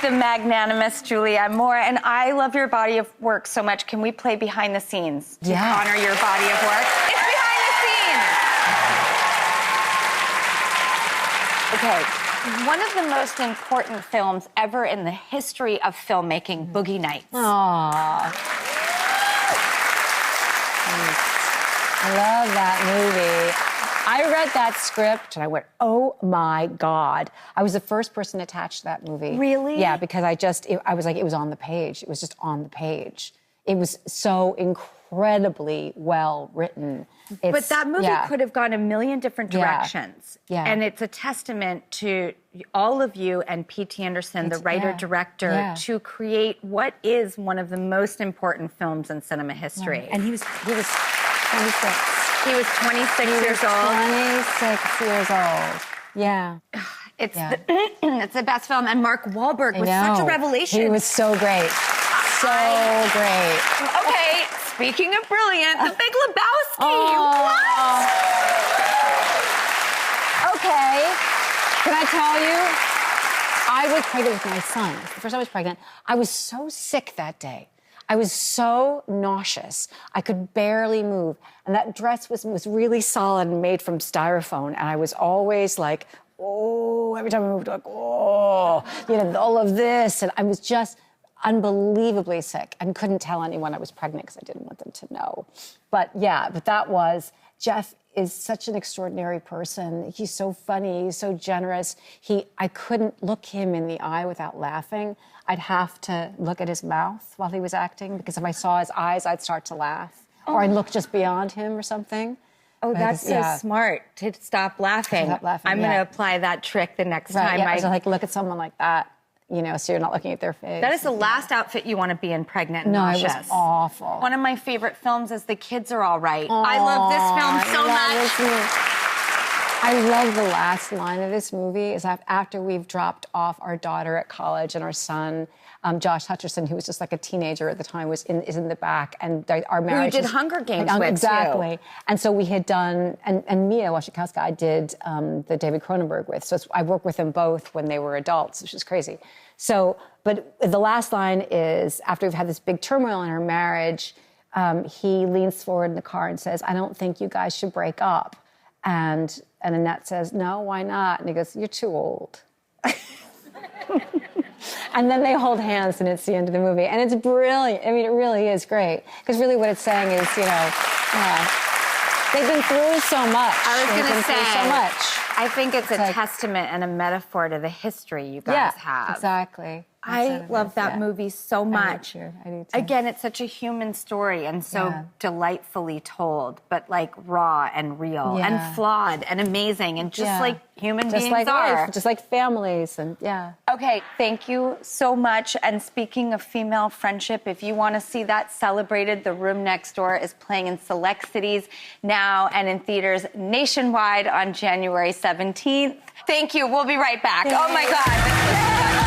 the magnanimous Julianne Moore, and I love your body of work so much. Can we play behind the scenes to honor your body of work? It's behind the scenes. Okay. One of the most important films ever in the history of filmmaking, Boogie Nights. Aww. I love that movie. I read that script and I went, oh my God. I was the first person attached to that movie. Really? Yeah, because I was like, it was on the page. It was just on the page. It was so incredibly well written. But that movie could have gone a million different directions. Yeah. And it's a testament to all of you and P.T. Anderson, the writer-director, to create what is one of the most important films in cinema history. Yeah. And he was 26. He was 26 years old. 26 yeyears old. Yeah. It's it's the best film. And Mark Wahlberg was such a revelation. He was so great. So great. Okay, speaking of brilliant, The Big Lebowski. Oh. What? Okay. Can I tell you? I was pregnant with my son. The first time I was pregnant, I was so sick that day. I was so nauseous. I could barely move. And that dress was really solid and made from styrofoam. And I was always like, oh, every time I moved, like, oh, you know, all of this. And I was just unbelievably sick and couldn't tell anyone I was pregnant because I didn't want them to know. But that was, Jeff is such an extraordinary person. He's so funny, he's so generous. I couldn't look him in the eye without laughing. I'd have to look at his mouth while he was acting because if I saw his eyes, I'd start to laugh. Or I'd look just beyond him or something. Oh, that's so smart, to stop laughing. Stop laughing, I'm going to apply that trick the next time. Yeah, so like look at someone like that, you know, so you're not looking at their face. That is the last outfit you want to be in, pregnant and nauseous. No, it was awful. One of my favorite films is The Kids Are All Right. I love this film so much. I love the last line of this movie is after we've dropped off our daughter at college and our son, Josh Hutcherson, who was just like a teenager at the time, is in the back, and our marriage. Who did Hunger Games with, exactly. too. And so we had done, and Mia Wasikowska I did the David Cronenberg with. So I worked with them both when they were adults, which is crazy. So, but the last line is after we've had this big turmoil in our marriage, he leans forward in the car and says, "I don't think you guys should break up." And Annette says, "No, why not?" And he goes, "You're too old." And then they hold hands, and it's the end of the movie. And it's brilliant. I mean, it really is great. Because really what it's saying is, you know, they've been through so much. I was going to say, so much. I think it's a testament and a metaphor to the history you guys have. Exactly. I love that movie so much. I do too. Again, it's such a human story and so delightfully told, but like raw and real and flawed and amazing and just like human beings like are. Life, just like families and Okay, thank you so much. And speaking of female friendship, if you want to see that celebrated, The Room Next Door is playing in select cities now and in theaters nationwide on January 17th. Thank you. We'll be right back. Oh my God.